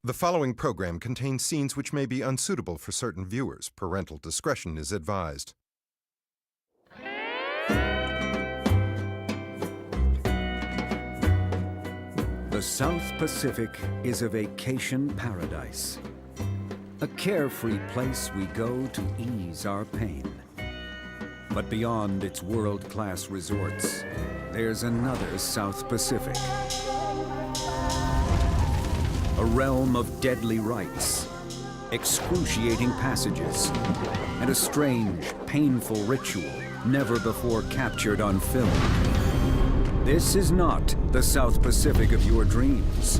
The following program contains scenes which may be unsuitable for certain viewers. Parental discretion is advised. The South Pacific is a vacation paradise. A carefree place we go to ease our pain. But beyond its world-class resorts, there's another South Pacific. A realm of deadly rites, excruciating passages, and a strange, painful ritual never before captured on film. This is not the South Pacific of your dreams.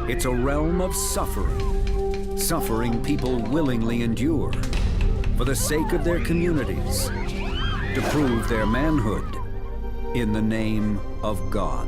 It's a realm of suffering. Suffering people willingly endure for the sake of their communities, to prove their manhood in the name of God.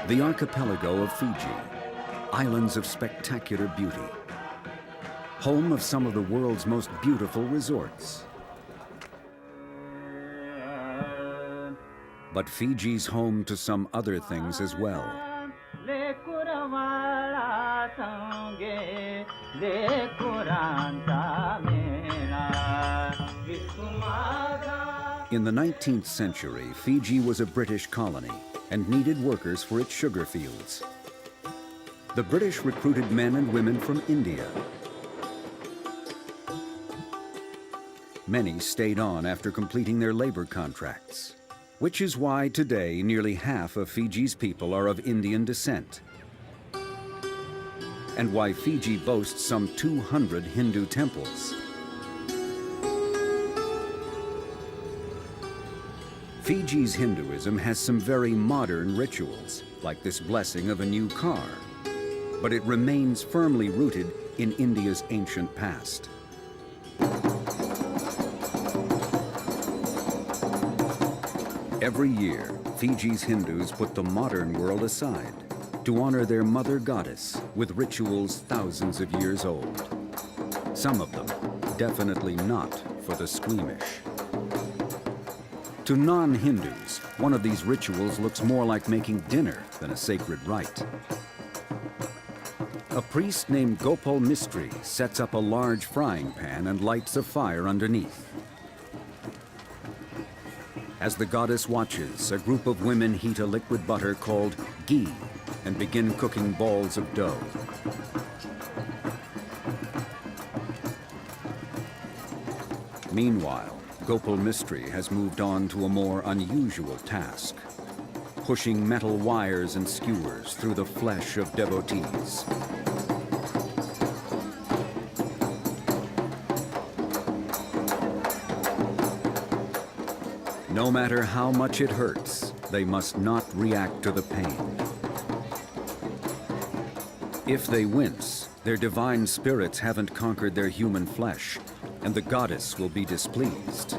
The archipelago of Fiji, islands of spectacular beauty, home of some of the world's most beautiful resorts. But Fiji's home to some other things as well. In the 19th century, Fiji was a British colony and needed workers for its sugar fields. The British recruited men and women from India. Many stayed on after completing their labor contracts, which is why today nearly half of Fiji's people are of Indian descent, and why Fiji boasts some 200 Hindu temples. Fiji's Hinduism has some very modern rituals, like this blessing of a new car, but it remains firmly rooted in India's ancient past. Every year, Fiji's Hindus put the modern world aside to honor their mother goddess with rituals thousands of years old. Some of them definitely not for the squeamish. To non-Hindus, one of these rituals looks more like making dinner than a sacred rite. A priest named Gopal Mistry sets up a large frying pan and lights a fire underneath. As the goddess watches, a group of women heat a liquid butter called ghee and begin cooking balls of dough. Meanwhile, Gopal Mistry has moved on to a more unusual task, pushing metal wires and skewers through the flesh of devotees. No matter how much it hurts, they must not react to the pain. If they wince, their divine spirits haven't conquered their human flesh, and the goddess will be displeased.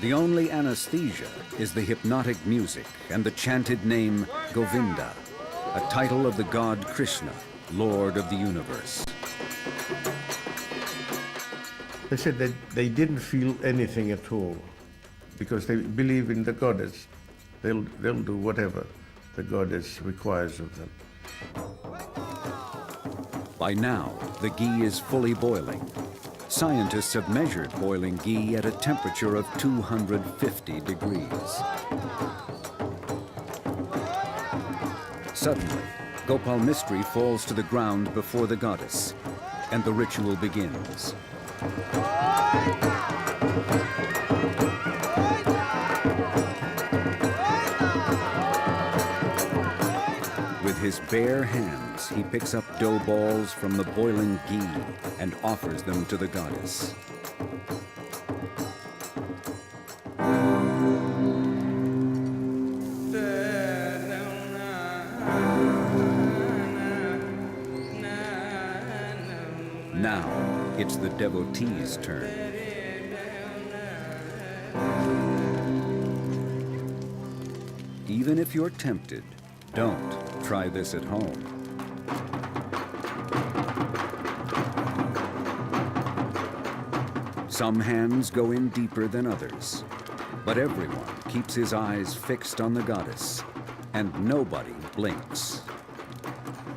The only anesthesia is the hypnotic music and the chanted name Govinda, a title of the god Krishna, Lord of the universe. They said that they didn't feel anything at all because they believe in the goddess. They'll do whatever the goddess requires of them. By now, the ghee is fully boiling. Scientists have measured boiling ghee at a temperature of 250 degrees. Suddenly, Gopal Mistry falls to the ground before the goddess, and the ritual begins. With his bare hands, he picks up dough balls from the boiling ghee and offers them to the goddess. Now, it's the devotee's turn. Even if you're tempted, don't try this at home. Some hands go in deeper than others, but everyone keeps his eyes fixed on the goddess, and nobody blinks.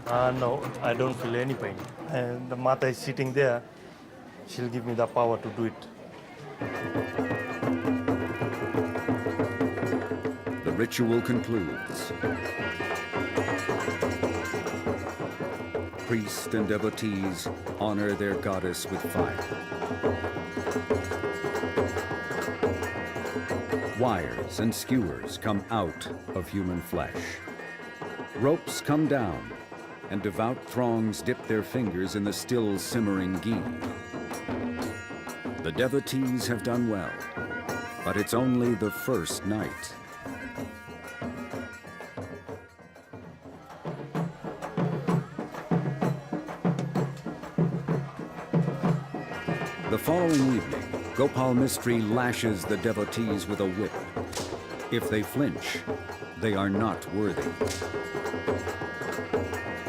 No, I don't feel any pain. And the Mata is sitting there. She'll give me the power to do it. The ritual concludes. Priests and devotees honor their goddess with fire. Wires and skewers come out of human flesh. Ropes come down, and devout throngs dip their fingers in the still simmering ghee. The devotees have done well, but it's only the first night. The following evening, Gopal Mistry lashes the devotees with a whip. If they flinch, they are not worthy.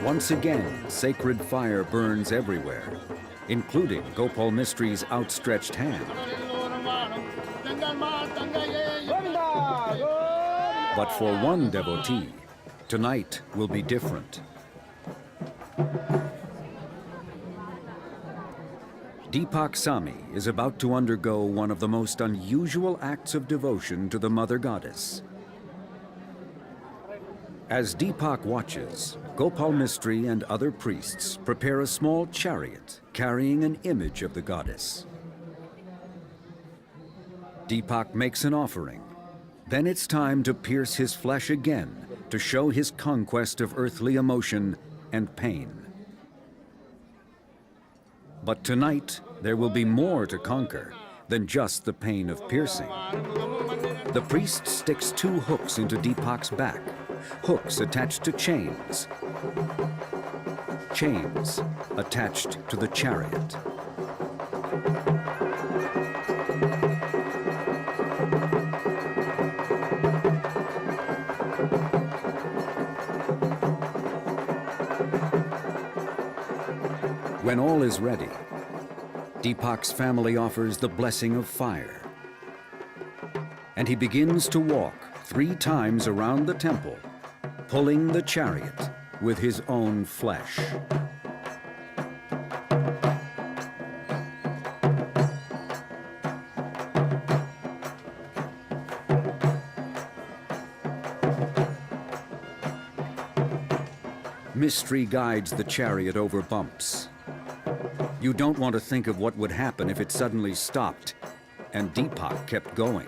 Once again, sacred fire burns everywhere, including Gopal Mistry's outstretched hand. But for one devotee, tonight will be different. Deepak Sami is about to undergo one of the most unusual acts of devotion to the Mother Goddess. As Deepak watches, Gopal Mistry and other priests prepare a small chariot carrying an image of the goddess. Deepak makes an offering. Then it's time to pierce his flesh again to show his conquest of earthly emotion and pain. But tonight, there will be more to conquer than just the pain of piercing. The priest sticks 2 hooks into Deepak's back, hooks attached to chains. Chains attached to the chariot. When all is ready, Deepak's family offers the blessing of fire. And he begins to walk 3 times around the temple, pulling the chariot with his own flesh. Mystery guides the chariot over bumps. You don't want to think of what would happen if it suddenly stopped and Deepak kept going.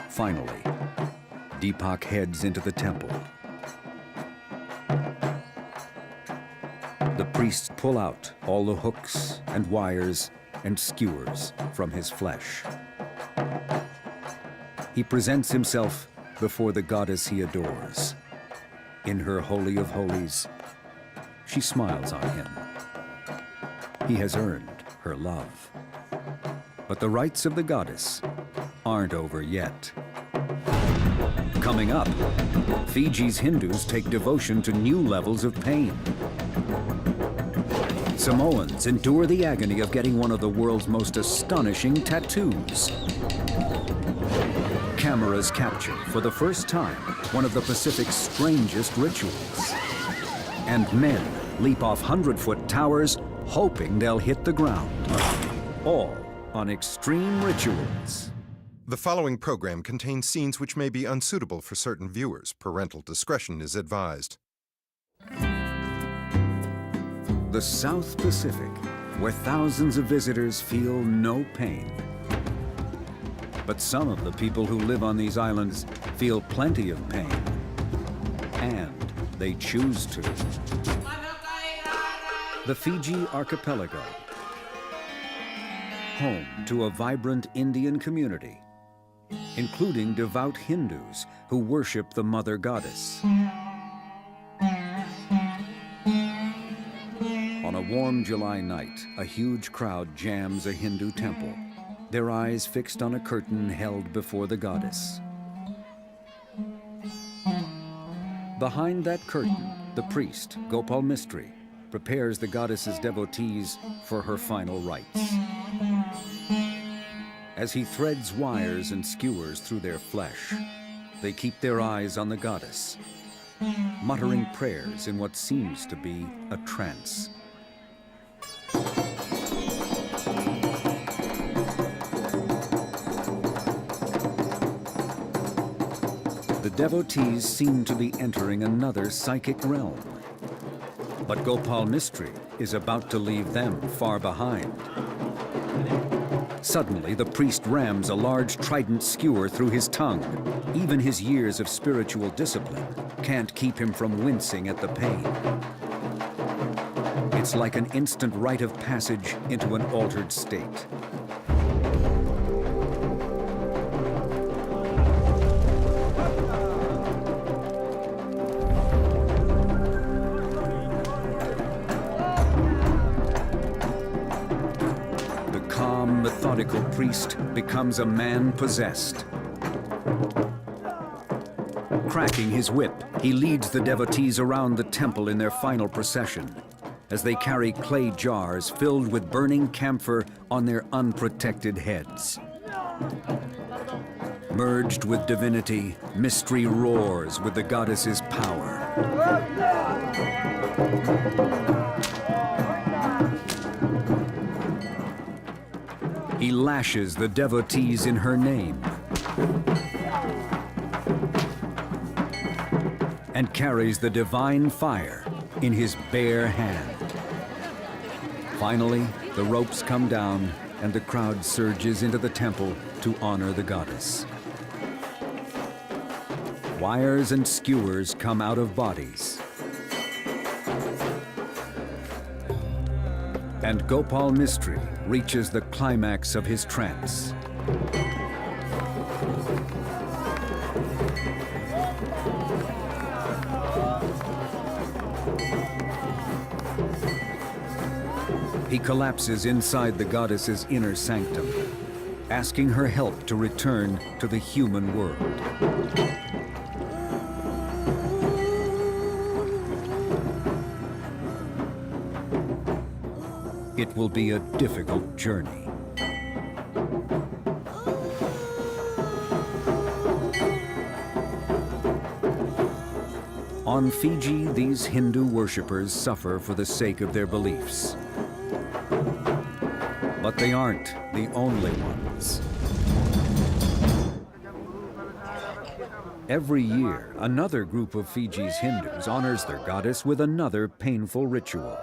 Finally, Deepak heads into the temple. The priests pull out all the hooks and wires and skewers from his flesh. He presents himself before the goddess he adores. In her Holy of Holies, she smiles on him. He has earned her love. But the rites of the goddess aren't over yet. Coming up, Fiji's Hindus take devotion to new levels of pain. Samoans endure the agony of getting one of the world's most astonishing tattoos. Cameras capture, for the first time, one of the Pacific's strangest rituals. And men leap off 100-foot towers, hoping they'll hit the ground. All on extreme rituals. The following program contains scenes which may be unsuitable for certain viewers. Parental discretion is advised. The South Pacific, where thousands of visitors feel no pain. But some of the people who live on these islands feel plenty of pain. And they choose to. The Fiji Archipelago, home to a vibrant Indian community, including devout Hindus who worship the Mother Goddess. warm July night, a huge crowd jams a Hindu temple, their eyes fixed on a curtain held before the goddess. Behind that curtain, the priest, Gopal Mistry, prepares the goddess's devotees for her final rites. As he threads wires and skewers through their flesh, they keep their eyes on the goddess, muttering prayers in what seems to be a trance. The devotees seem to be entering another psychic realm. But Gopal Mistry is about to leave them far behind. Suddenly, the priest rams a large trident skewer through his tongue. Even his years of spiritual discipline can't keep him from wincing at the pain. It's like an instant rite of passage into an altered state. Methodical priest becomes a man possessed. Cracking his whip, he leads the devotees around the temple in their final procession as they carry clay jars filled with burning camphor on their unprotected heads. Merged with divinity, Mistry roars with the goddess's power. He lashes the devotees in her name and carries the divine fire in his bare hand. Finally, the ropes come down and the crowd surges into the temple to honor the goddess. Wires and skewers come out of bodies. And Gopal Mistry reaches the climax of his trance. He collapses inside the goddess's inner sanctum, asking her help to return to the human world. It will be a difficult journey. On Fiji, these Hindu worshippers suffer for the sake of their beliefs. But they aren't the only ones. Every year, another group of Fiji's Hindus honors their goddess with another painful ritual.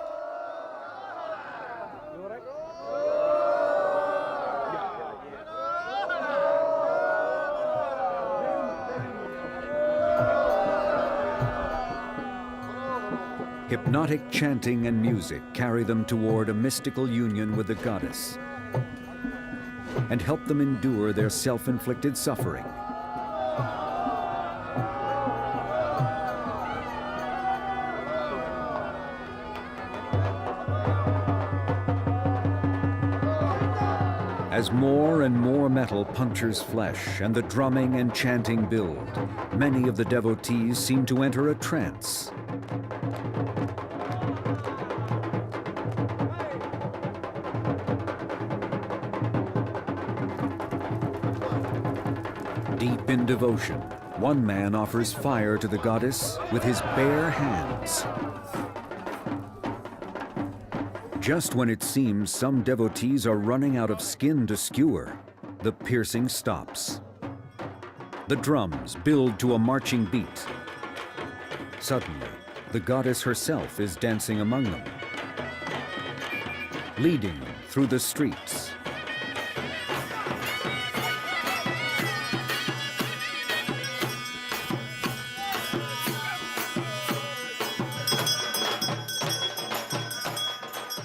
Hypnotic chanting and music carry them toward a mystical union with the goddess and help them endure their self-inflicted suffering. As more and more metal punctures flesh and the drumming and chanting build, many of the devotees seem to enter a trance. Deep in devotion, one man offers fire to the goddess with his bare hands. Just when it seems some devotees are running out of skin to skewer, the piercing stops. The drums build to a marching beat. Suddenly, the goddess herself is dancing among them, leading them through the streets.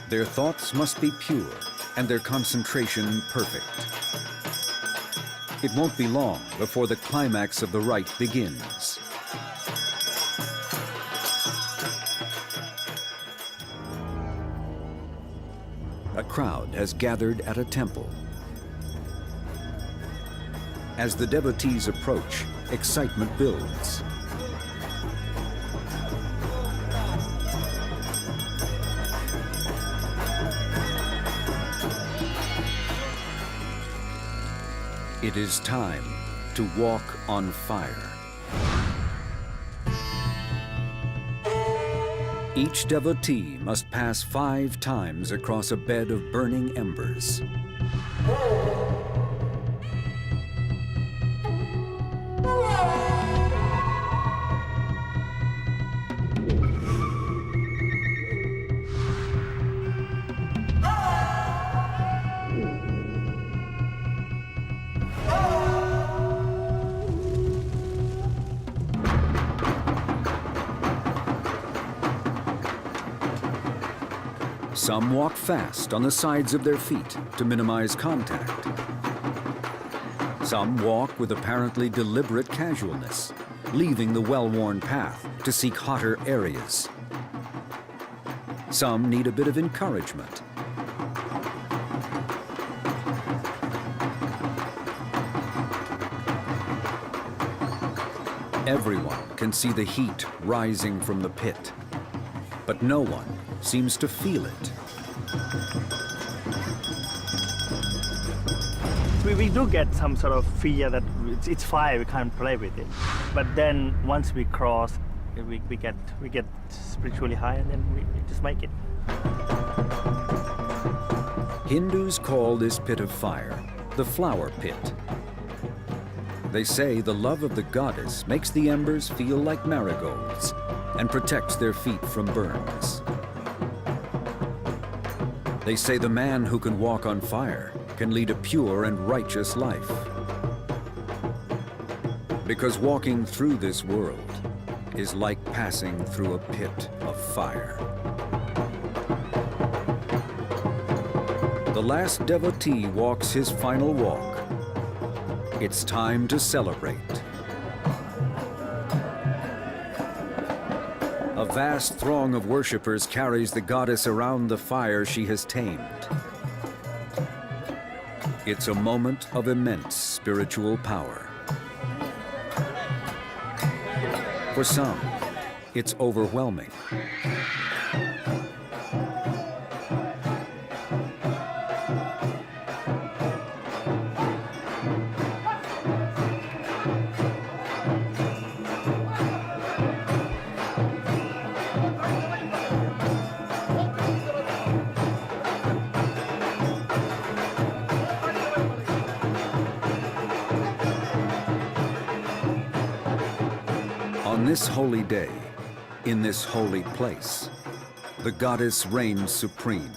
Their thoughts must be pure and their concentration perfect. It won't be long before the climax of the rite begins. crowd has gathered at a temple. As the devotees approach, excitement builds. It is time to walk on fire. Each devotee must pass 5 times across a bed of burning embers. Some walk fast on the sides of their feet to minimize contact. Some walk with apparently deliberate casualness, leaving the well-worn path to seek hotter areas. Some need a bit of encouragement. Everyone can see the heat rising from the pit, but no one seems to feel it. We do get some sort of fear that it's fire, we can't play with it. But then once we cross, we get spiritually high, and then we just make it. Hindus call this pit of fire the flower pit. They say the love of the goddess makes the embers feel like marigolds and protects their feet from burns. They say the man who can walk on fire can lead a pure and righteous life. Because walking through this world is like passing through a pit of fire. The last devotee walks his final walk. It's time to celebrate. A vast throng of worshippers carries the goddess around the fire she has tamed. It's a moment of immense spiritual power. For some, it's overwhelming. On this holy day, in this holy place, the goddess reigns supreme.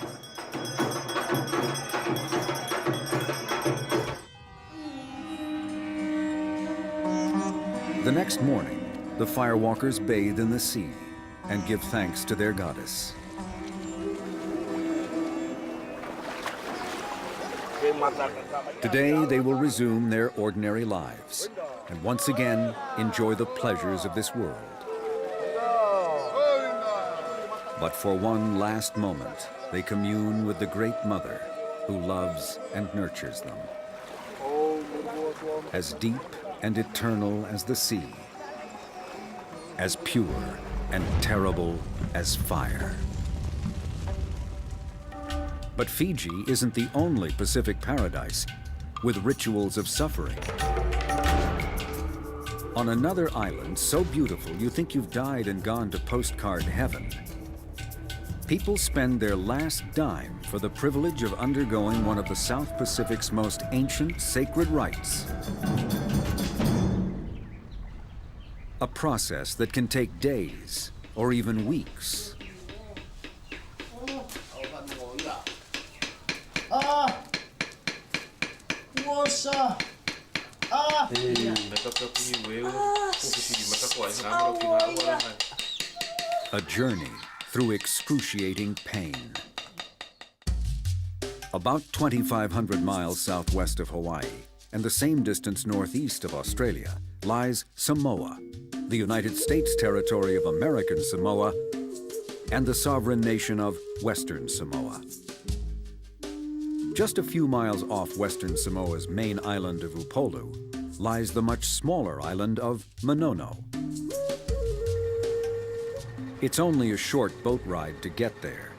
The next morning, the firewalkers bathe in the sea and give thanks to their goddess. Today, they will resume their ordinary lives and once again enjoy the pleasures of this world. But for one last moment, they commune with the Great Mother who loves and nurtures them. As deep and eternal as the sea, as pure and terrible as fire. But Fiji isn't the only Pacific paradise with rituals of suffering. On another island so beautiful you think you've died and gone to postcard heaven, people spend their last dime for the privilege of undergoing one of the South Pacific's most ancient sacred rites. A process that can take days or even weeks. A journey through excruciating pain. About 2,500 miles southwest of Hawaii, and the same distance northeast of Australia, lies Samoa, the United States territory of American Samoa, and the sovereign nation of Western Samoa. Just a few miles off Western Samoa's main island of Upolu lies the much smaller island of Manono. It's only a short boat ride to get there,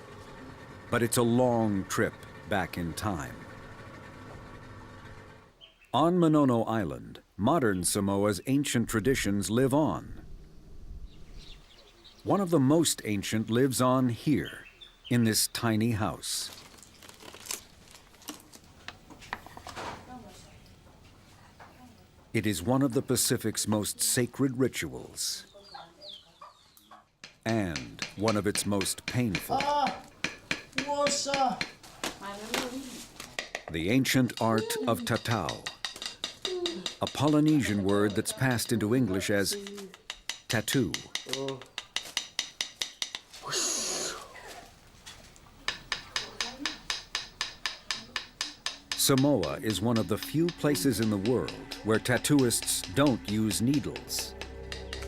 but it's a long trip back in time. On Manono Island, modern Samoa's ancient traditions live on. One of the most ancient lives on here, in this tiny house. It is one of the Pacific's most sacred rituals, and one of its most painful. The ancient art of tatau, a Polynesian word that's passed into English as tattoo. Samoa is one of the few places in the world where tattooists don't use needles.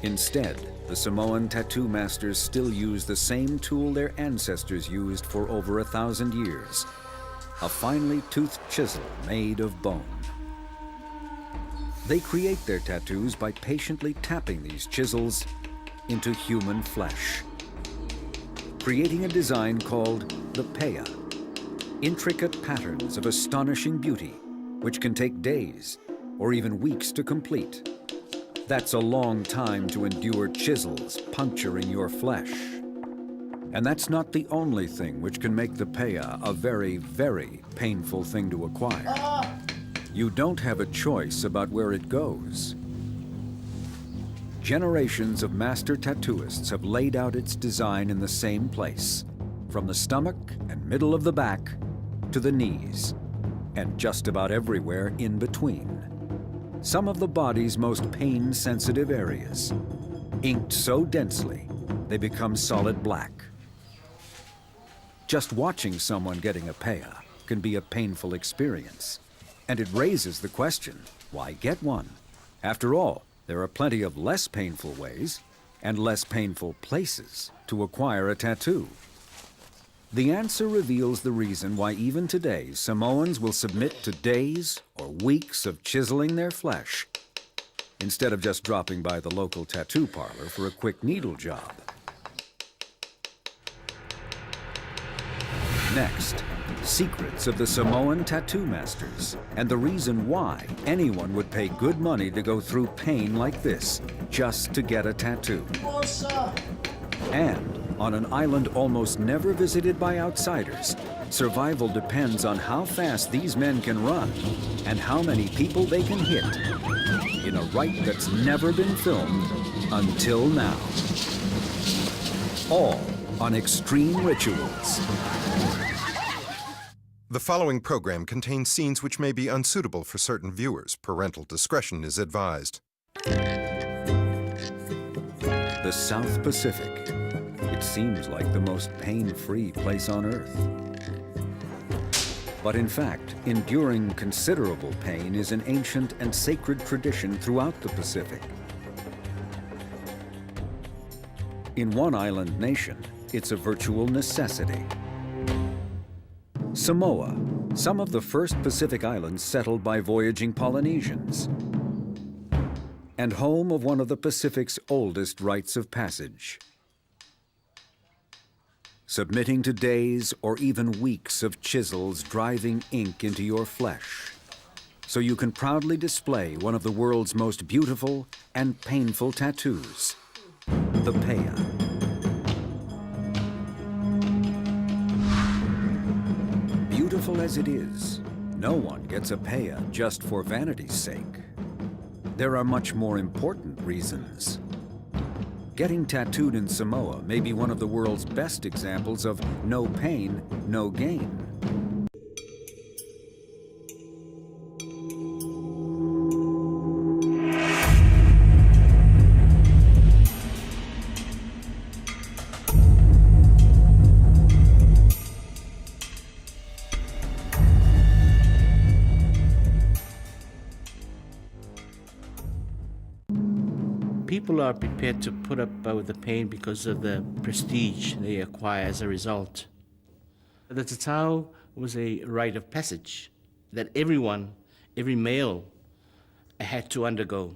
Instead, the Samoan tattoo masters still use the same tool their ancestors used for over 1,000 years, a finely toothed chisel made of bone. They create their tattoos by patiently tapping these chisels into human flesh, creating a design called the pea, intricate patterns of astonishing beauty, which can take days or even weeks to complete. That's a long time to endure chisels puncturing your flesh. And that's not the only thing which can make the pea a very, very painful thing to acquire. You don't have a choice about where it goes. Generations of master tattooists have laid out its design in the same place, from the stomach and middle of the back to the knees, and just about everywhere in between. Some of the body's most pain-sensitive areas, inked so densely they become solid black. Just watching someone getting a pea can be a painful experience, and it raises the question, why get one? After all, there are plenty of less painful ways and less painful places to acquire a tattoo. The answer reveals the reason why even today Samoans will submit to days or weeks of chiseling their flesh instead of just dropping by the local tattoo parlor for a quick needle job. Next, secrets of the Samoan tattoo masters and the reason why anyone would pay good money to go through pain like this just to get a tattoo. And on an island almost never visited by outsiders, survival depends on how fast these men can run and how many people they can hit in a rite that's never been filmed until now. All on Extreme Rituals. The following program contains scenes which may be unsuitable for certain viewers. Parental discretion is advised. The South Pacific. It seems like the most pain-free place on Earth. But in fact, enduring considerable pain is an ancient and sacred tradition throughout the Pacific. In one island nation, it's a virtual necessity. Samoa, some of the first Pacific islands settled by voyaging Polynesians, and home of one of the Pacific's oldest rites of passage. Submitting to days or even weeks of chisels driving ink into your flesh, so you can proudly display one of the world's most beautiful and painful tattoos, the pea. Beautiful as it is, no one gets a pea just for vanity's sake. There are much more important reasons. Getting tattooed in Samoa may be one of the world's best examples of no pain, no gain. People are prepared to put up with the pain because of the prestige they acquire as a result. The tatau was a rite of passage that everyone, every male, had to undergo.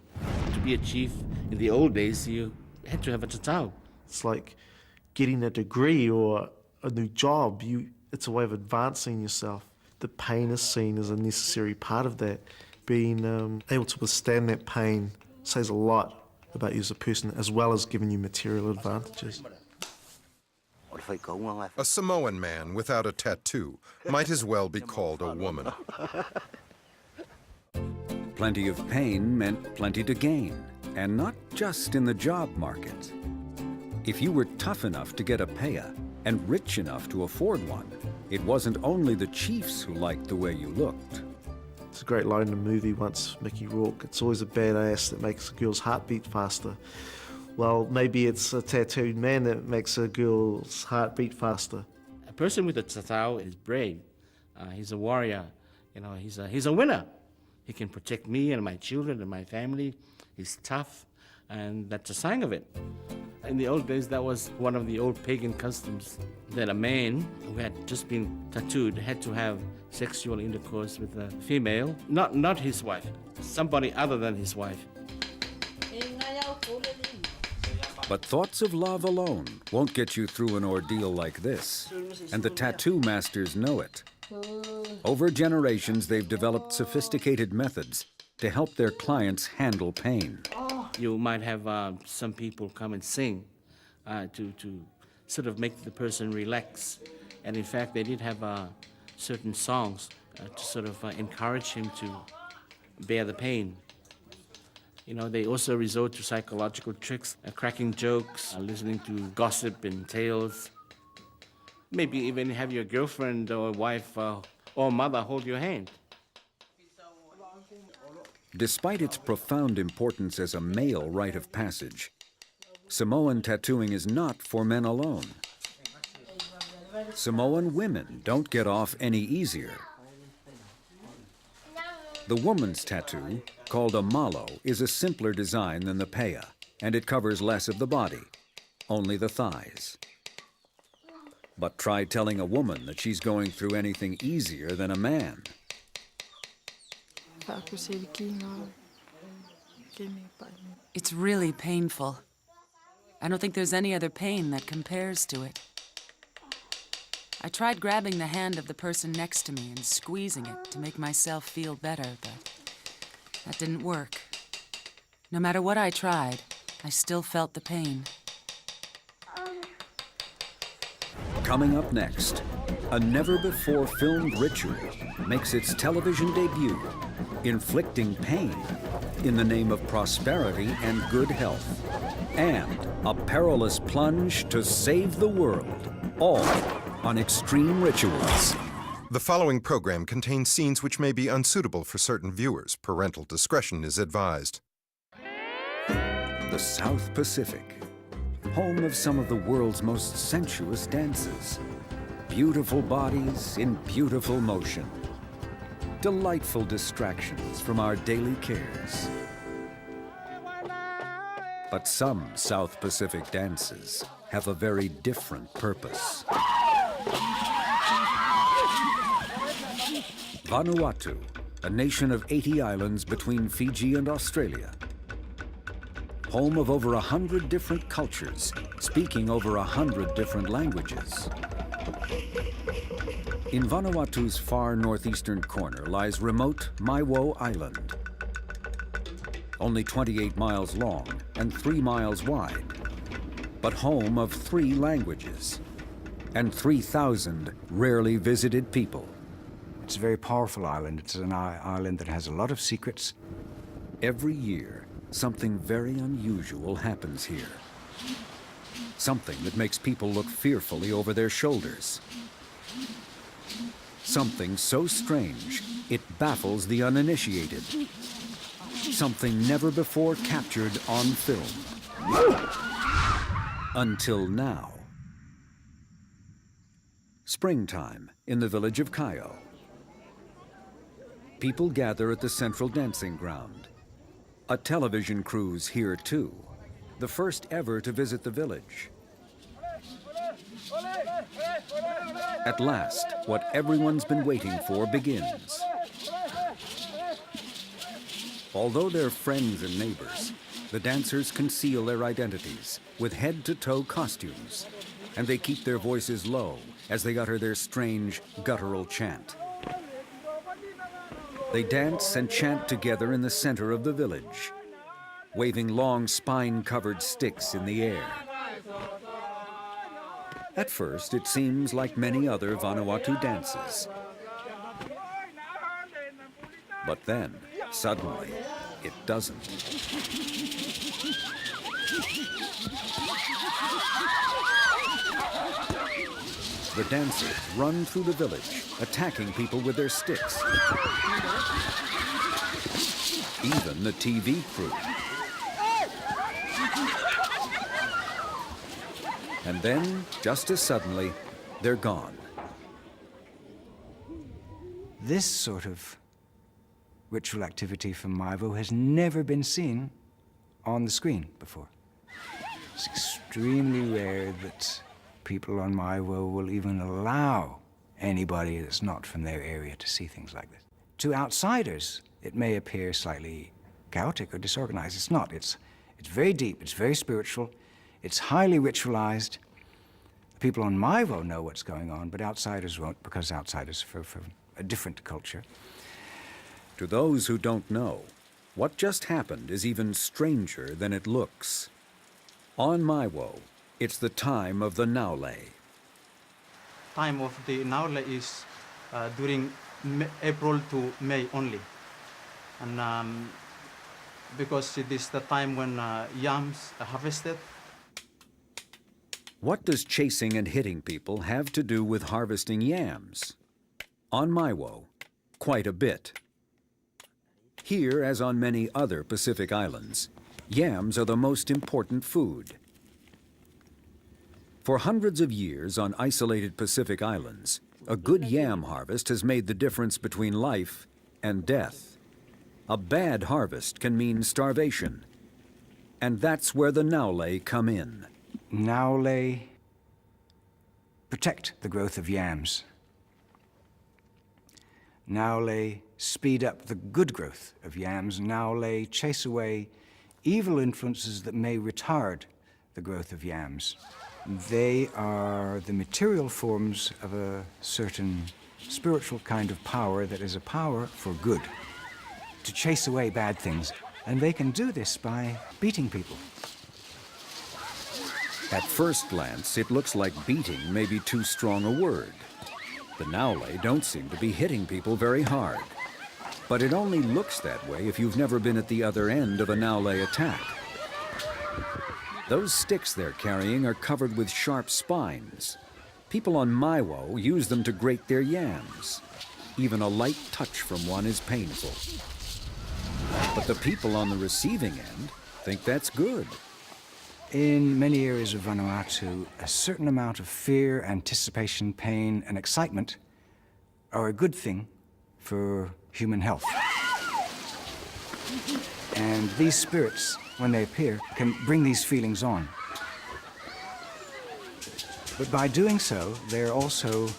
To be a chief in the old days, you had to have a tattoo. It's like getting a degree or a new job. It's a way of advancing yourself. The pain is seen as a necessary part of that. Being able to withstand that pain says a lot about you as a person, as well as giving you material advantages. A Samoan man without a tattoo might as well be called a woman. Plenty of pain meant plenty to gain, and not just in the job market. If you were tough enough to get a paya and rich enough to afford one, it wasn't only the chiefs who liked the way you looked. It's a great line in a movie once, Mickey Rourke. It's always a badass that makes a girl's heart beat faster. Well, maybe it's a tattooed man that makes a girl's heart beat faster. A person with a tattoo is brave. He's a warrior. You know, he's a winner. He can protect me and my children and my family. He's tough, and that's a sign of it. In the old days, that was one of the old pagan customs, that a man who had just been tattooed had to have sexual intercourse with a female, not his wife, somebody other than his wife. But thoughts of love alone won't get you through an ordeal like this, and the tattoo masters know it. Over generations, they've developed sophisticated methods to help their clients handle pain. You might have some people come and sing to sort of make the person relax. And in fact, they did have certain songs to sort of encourage him to bear the pain. You know, they also resort to psychological tricks, cracking jokes, listening to gossip and tales. Maybe even have your girlfriend or wife or mother hold your hand. Despite its profound importance as a male rite of passage, Samoan tattooing is not for men alone. Samoan women don't get off any easier. The woman's tattoo, called a malo, is a simpler design than the paya, and it covers less of the body, only the thighs. But try telling a woman that she's going through anything easier than a man. It's really painful. I don't think there's any other pain that compares to it. I tried grabbing the hand of the person next to me and squeezing it to make myself feel better, but that didn't work. No matter what I tried, I still felt the pain. Coming up next, a never-before-filmed ritual makes its television debut, inflicting pain in the name of prosperity and good health, and a perilous plunge to save the world, all on Extreme Rituals. The following program contains scenes which may be unsuitable for certain viewers. Parental discretion is advised. The South Pacific, home of some of the world's most sensuous dances. Beautiful bodies in beautiful motion. Delightful distractions from our daily cares. But some South Pacific dances have a very different purpose. Vanuatu, a nation of 80 islands between Fiji and Australia. Home of over 100 different cultures, speaking over 100 different languages. In Vanuatu's far northeastern corner lies remote Maiwo Island. Only 28 miles long and 3 miles wide, but home of 3 languages and 3,000 rarely visited people. It's a very powerful island. It's an island that has a lot of secrets. Every year, something very unusual happens here. Something that makes people look fearfully over their shoulders. Something so strange, it baffles the uninitiated. Something never before captured on film. Until now. Springtime in the village of Kayo. People gather at the central dancing ground. A television crew's here too, the first ever to visit the village. At last, what everyone's been waiting for begins. Although they're friends and neighbors, the dancers conceal their identities with head-to-toe costumes, and they keep their voices low as they utter their strange, guttural chant. They dance and chant together in the center of the village, waving long spine-covered sticks in the air. At first, it seems like many other Vanuatu dances. But then, suddenly, it doesn't. The dancers run through the village, attacking people with their sticks. Even the TV crew. And then, just as suddenly, they're gone. This sort of ritual activity from Maivo has never been seen on the screen before. It's extremely rare that people on Maivo will even allow anybody that's not from their area to see things like this. To outsiders, it may appear slightly chaotic or disorganized. It's not. It's very deep, it's very spiritual, it's highly ritualized. The people on Maivo know what's going on, but outsiders won't, because outsiders are from a different culture. To those who don't know, what just happened is even stranger than it looks. On Maiwo, it's the time of the Naule. Time of the Naule is during April to May only. And because it is the time when yams are harvested. What does chasing and hitting people have to do with harvesting yams? On Maiwo, quite a bit. Here, as on many other Pacific islands, yams are the most important food. For hundreds of years on isolated Pacific islands, a good yam harvest has made the difference between life and death. A bad harvest can mean starvation. And that's where the Naule come in. Naule protect the growth of yams. Naule speed up the good growth of yams. Naule chase away evil influences that may retard the growth of yams. They are the material forms of a certain spiritual kind of power that is a power for good, to chase away bad things. And they can do this by beating people. At first glance, it looks like beating may be too strong a word. The Naule don't seem to be hitting people very hard. But it only looks that way if you've never been at the other end of a Naule attack. Those sticks they're carrying are covered with sharp spines. People on Maiwo use them to grate their yams. Even a light touch from one is painful. But the people on the receiving end think that's good. In many areas of Vanuatu, a certain amount of fear, anticipation, pain, and excitement are a good thing for human health. And these spirits, when they appear, can bring these feelings on. But by doing so, they're also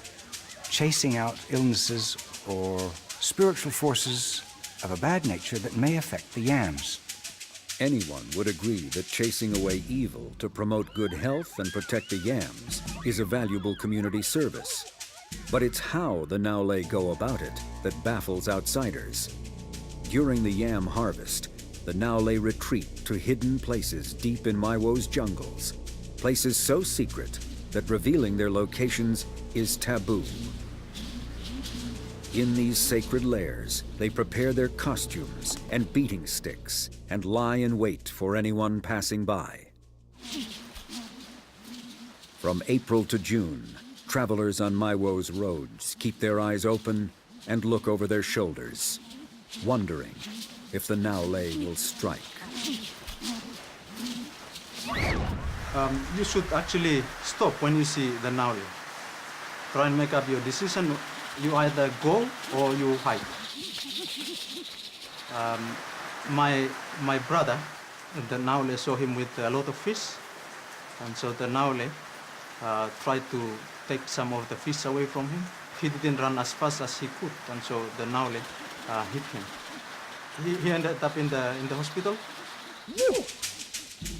chasing out illnesses or spiritual forces of a bad nature that may affect the yams. Anyone would agree that chasing away evil to promote good health and protect the yams is a valuable community service. But it's how the Naule go about it that baffles outsiders. During the yam harvest, the Naule retreat to hidden places deep in Maiwo's jungles, places so secret that revealing their locations is taboo. In these sacred lairs, they prepare their costumes and beating sticks and lie in wait for anyone passing by. From April to June, travelers on Maiwo's roads keep their eyes open and look over their shoulders, wondering if the Naule will strike. You should actually stop when you see the Naule. Try and make up your decision. You either go or you hide. My brother, the Naule saw him with a lot of fish, and so the Naule tried to take some of the fish away from him. He didn't run as fast as he could, and so the naule hit him. He ended up in the hospital.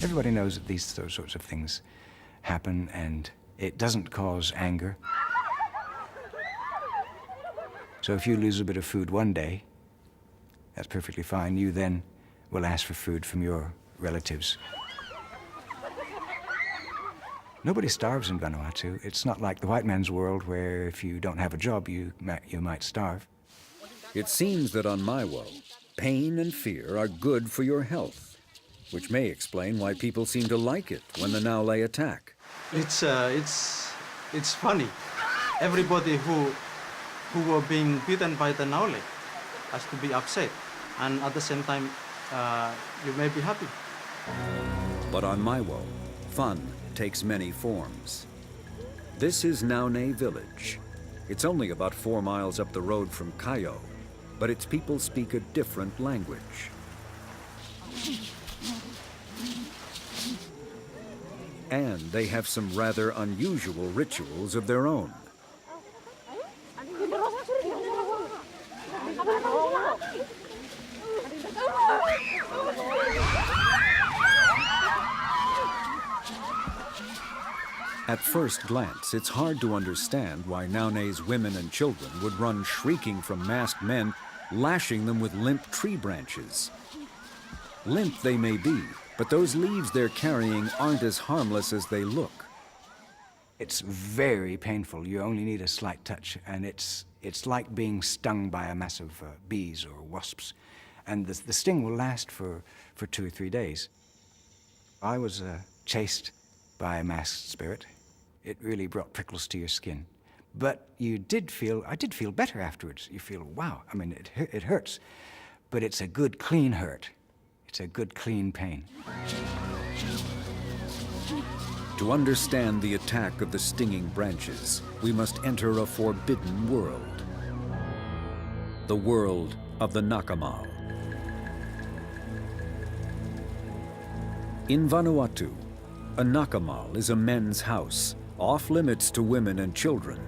Everybody knows that these sorts of things happen, and it doesn't cause anger. So if you lose a bit of food one day, that's perfectly fine. You then will ask for food from your relatives. Nobody starves in Vanuatu. It's not like the white man's world where if you don't have a job, you might starve. It seems that on Maiwo, pain and fear are good for your health, which may explain why people seem to like it when the naule attack. It's funny. Everybody who were being beaten by the naule has to be upset, and at the same time, you may be happy. But on Maiwo, fun takes many forms. This is Naune Village. It's only about 4 miles up the road from Kayo, but its people speak a different language. And they have some rather unusual rituals of their own. At first glance, it's hard to understand why Naune's women and children would run shrieking from masked men, lashing them with limp tree branches. Limp they may be, but those leaves they're carrying aren't as harmless as they look. It's very painful. You only need a slight touch, and it's like being stung by a mass of bees or wasps. And the sting will last for 2 or 3 days. I was chased by a masked spirit. It really brought prickles to your skin. But I did feel better afterwards. You feel, wow, I mean, it hurts, but it's a good, clean hurt. It's a good, clean pain. To understand the attack of the stinging branches, we must enter a forbidden world. The world of the Nakamal. In Vanuatu, a Nakamal is a men's house, off limits to women and children.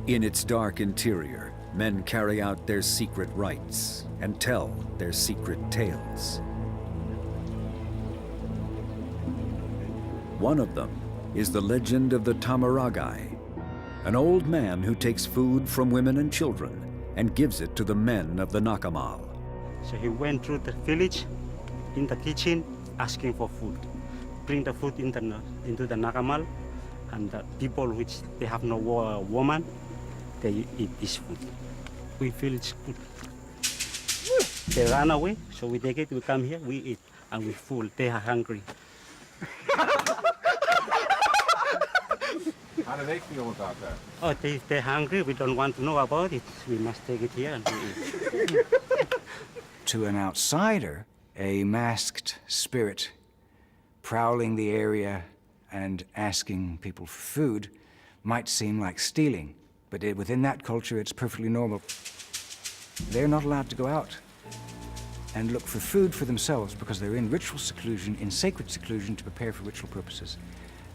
In its dark interior, men carry out their secret rites and tell their secret tales. One of them is the legend of the Tamaragai, an old man who takes food from women and children and gives it to the men of the Nakamal. So he went through the village, in the kitchen, asking for food. Bring the food into the Nakamal, and the people which they have no woman, they eat this food. We feel it's good. They run away, so we take it, we come here, we eat, and we full. They are hungry. How do they feel about that? Oh, they're hungry, we don't want to know about it. We must take it here and we eat. To an outsider, a masked spirit prowling the area and asking people for food might seem like stealing, but within that culture it's perfectly normal. They're not allowed to go out and look for food for themselves because they're in ritual seclusion, in sacred seclusion to prepare for ritual purposes.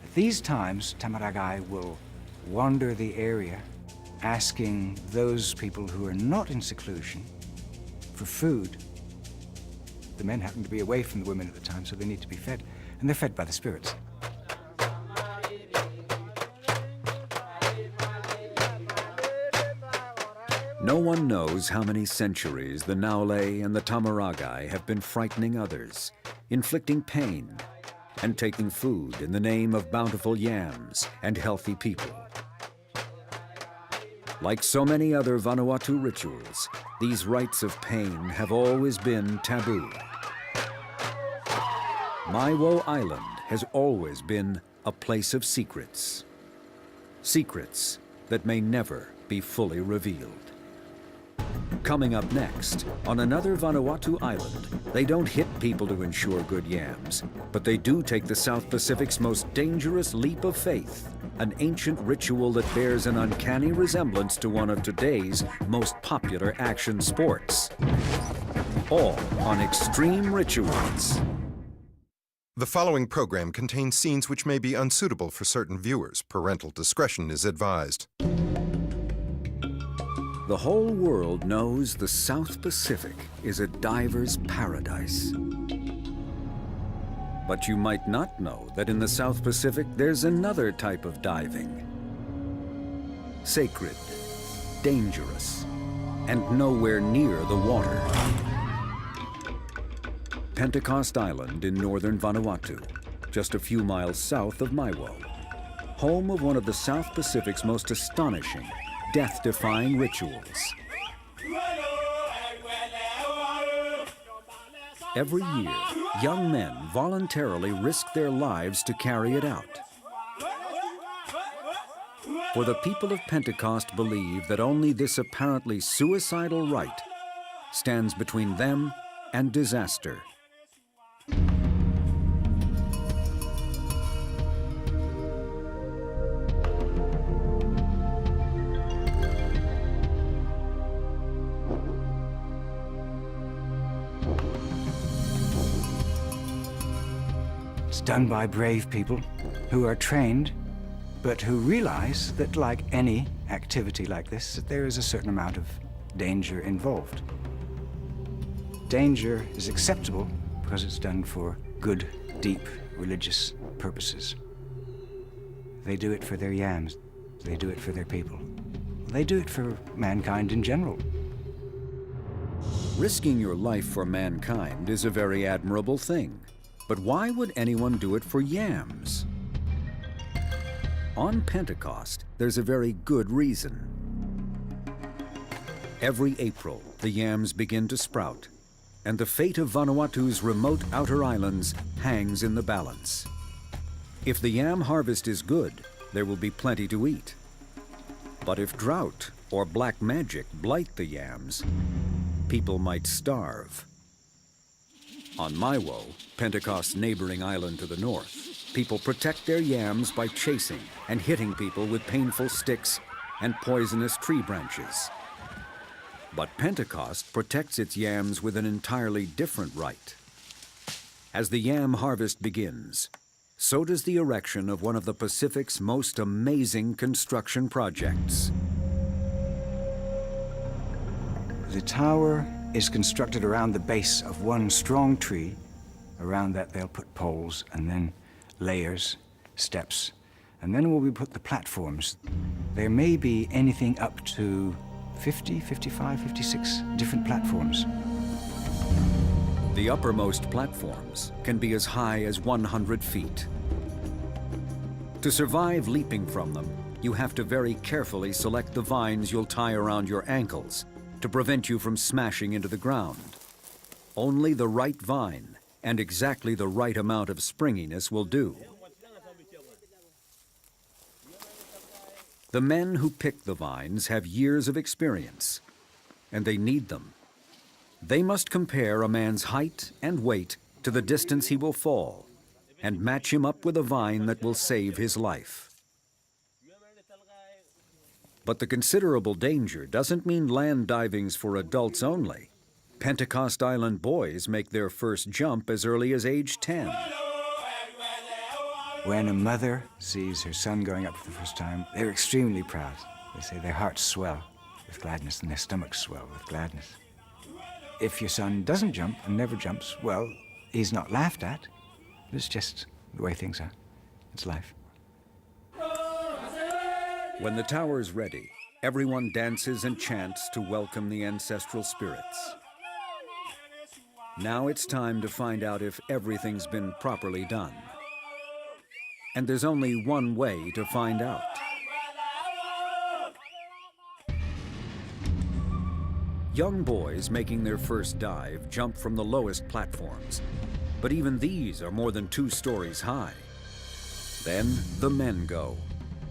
At these times, Tamaragai will wander the area asking those people who are not in seclusion for food. The men happen to be away from the women at the time, so they need to be fed. And they're fed by the spirits. No one knows how many centuries the Naule and the Tamaragai have been frightening others, inflicting pain, and taking food in the name of bountiful yams and healthy people. Like so many other Vanuatu rituals, these rites of pain have always been taboo. Maiwo Island has always been a place of secrets. Secrets that may never be fully revealed. Coming up next, on another Vanuatu island, they don't hit people to ensure good yams, but they do take the South Pacific's most dangerous leap of faith, an ancient ritual that bears an uncanny resemblance to one of today's most popular action sports. All on Extreme Rituals. The following program contains scenes which may be unsuitable for certain viewers. Parental discretion is advised. The whole world knows the South Pacific is a diver's paradise. But you might not know that in the South Pacific there's another type of diving. Sacred, dangerous, and nowhere near the water. Pentecost Island in northern Vanuatu, just a few miles south of Maiwo, home of one of the South Pacific's most astonishing, death-defying rituals. Every year, young men voluntarily risk their lives to carry it out. For the people of Pentecost believe that only this apparently suicidal rite stands between them and disaster. It's done by brave people who are trained, but who realize that, like any activity like this, that there is a certain amount of danger involved. Danger is acceptable because it's done for good, deep religious purposes. They do it for their yams. They do it for their people. They do it for mankind in general. Risking your life for mankind is a very admirable thing. But why would anyone do it for yams? On Pentecost, there's a very good reason. Every April, the yams begin to sprout, and the fate of Vanuatu's remote outer islands hangs in the balance. If the yam harvest is good, there will be plenty to eat. But if drought or black magic blight the yams, people might starve. On Maiwo, Pentecost's neighboring island to the north, people protect their yams by chasing and hitting people with painful sticks and poisonous tree branches. But Pentecost protects its yams with an entirely different rite. As the yam harvest begins, so does the erection of one of the Pacific's most amazing construction projects. The tower is constructed around the base of one strong tree. Around that they'll put poles and then layers, steps, and then we put the platforms. There may be anything up to 50, 55, 56 different platforms. The uppermost platforms can be as high as 100 feet. To survive leaping from them, you have to very carefully select the vines you'll tie around your ankles to prevent you from smashing into the ground. Only the right vine and exactly the right amount of springiness will do. The men who pick the vines have years of experience, and they need them. They must compare a man's height and weight to the distance he will fall and match him up with a vine that will save his life. But the considerable danger doesn't mean land diving's for adults only. Pentecost Island boys make their first jump as early as age 10. When a mother sees her son going up for the first time, they're extremely proud. They say their hearts swell with gladness and their stomachs swell with gladness. If your son doesn't jump and never jumps, well, he's not laughed at. It's just the way things are. It's life. When the tower's ready, everyone dances and chants to welcome the ancestral spirits. Now it's time to find out if everything's been properly done. And there's only one way to find out. Young boys making their first dive jump from the lowest platforms, but even these are more than 2 stories high. Then the men go,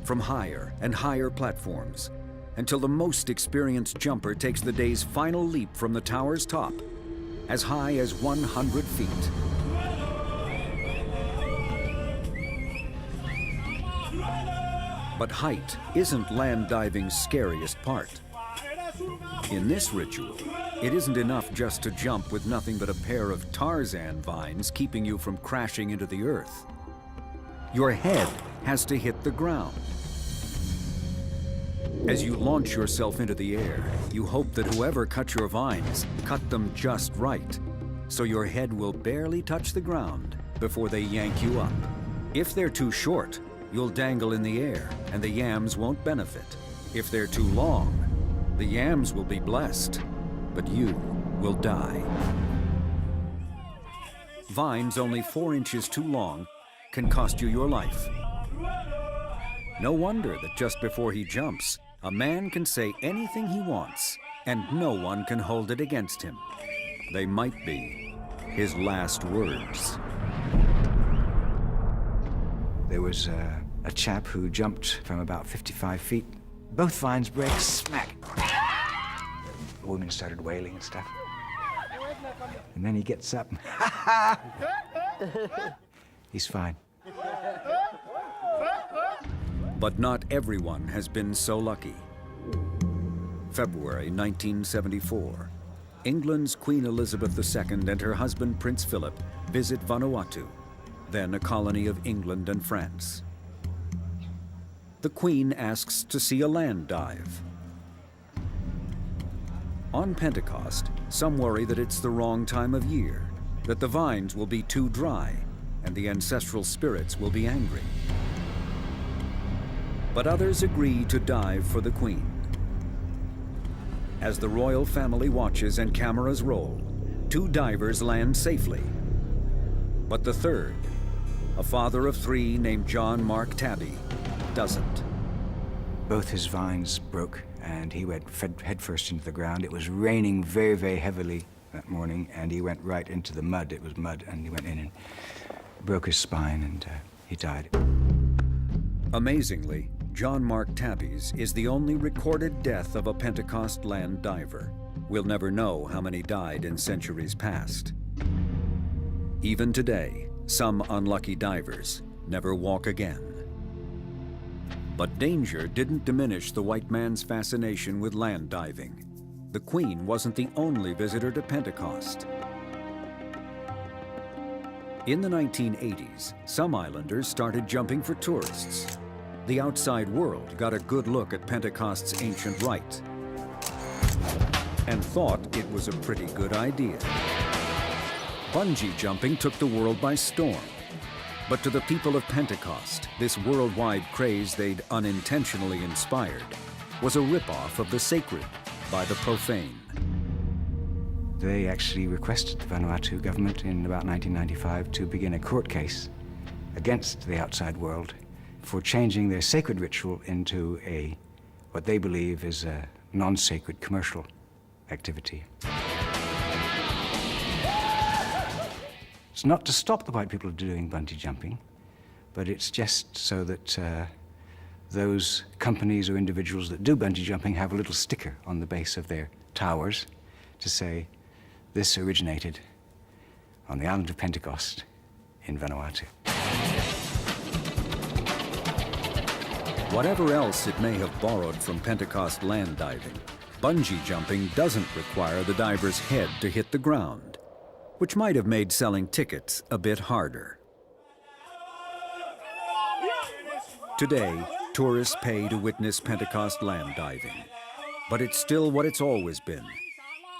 from higher and higher platforms, until the most experienced jumper takes the day's final leap from the tower's top, as high as 100 feet. But height isn't land diving's scariest part. In this ritual, It isn't enough just to jump with nothing but a pair of Tarzan vines keeping you from crashing into the earth. Your head has to hit the ground. As you launch yourself into the air, you hope that whoever cut your vines cut them just right, so your head will barely touch the ground before they yank you up. If they're too short, you'll dangle in the air and the yams won't benefit. If they're too long, the yams will be blessed, but you will die. Vines only 4 inches too long can cost you your life. No wonder that just before he jumps, a man can say anything he wants, and no one can hold it against him. They might be his last words. There was a chap who jumped from about 55 feet. Both vines break, smack. The women started wailing and stuff. And then he gets up and, ha ha! He's fine. But not everyone has been so lucky. February 1974. England's Queen Elizabeth II and her husband Prince Philip visit Vanuatu, then a colony of England and France. The Queen asks to see a land dive. On Pentecost, some worry that it's the wrong time of year, that the vines will be too dry, and the ancestral spirits will be angry. But others agree to dive for the Queen. As the royal family watches and cameras roll, 2 divers land safely. But the third, a father of 3 named John Mark Tabby, doesn't. Both his vines broke, and he went headfirst into the ground. It was raining very, very heavily that morning, and he went right into the mud. It was mud, and he went in and broke his spine, and he died. Amazingly, John Mark Tabby's is the only recorded death of a Pentecost land diver. We'll never know how many died in centuries past. Even today, some unlucky divers never walk again. But danger didn't diminish the white man's fascination with land diving. The Queen wasn't the only visitor to Pentecost. In the 1980s, some islanders started jumping for tourists. The outside world got a good look at Pentecost's ancient rite and thought it was a pretty good idea. Bungee jumping took the world by storm. But to the people of Pentecost, this worldwide craze they'd unintentionally inspired was a ripoff of the sacred by the profane. They actually requested the Vanuatu government in about 1995 to begin a court case against the outside world for changing their sacred ritual into what they believe is a non-sacred commercial activity. It's not to stop the white people doing bungee jumping, but it's just so that those companies or individuals that do bungee jumping have a little sticker on the base of their towers to say, this originated on the island of Pentecost in Vanuatu. Whatever else it may have borrowed from Pentecost land diving, bungee jumping doesn't require the diver's head to hit the ground, which might have made selling tickets a bit harder. Today, tourists pay to witness Pentecost land diving, but it's still what it's always been,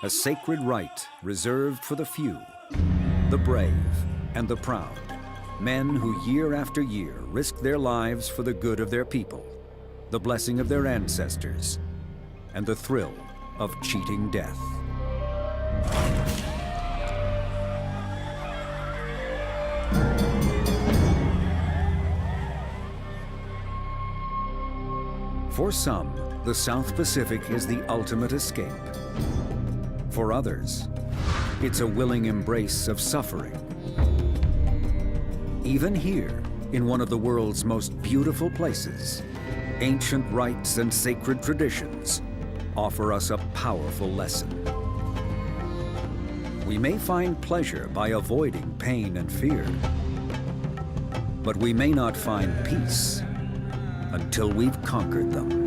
a sacred rite reserved for the few, the brave and the proud, men who year after year risk their lives for the good of their people, the blessing of their ancestors, and the thrill of cheating death. For some, the South Pacific is the ultimate escape. For others, it's a willing embrace of suffering. Even here, in one of the world's most beautiful places, ancient rites and sacred traditions offer us a powerful lesson. We may find pleasure by avoiding pain and fear, but we may not find peace until we've conquered them.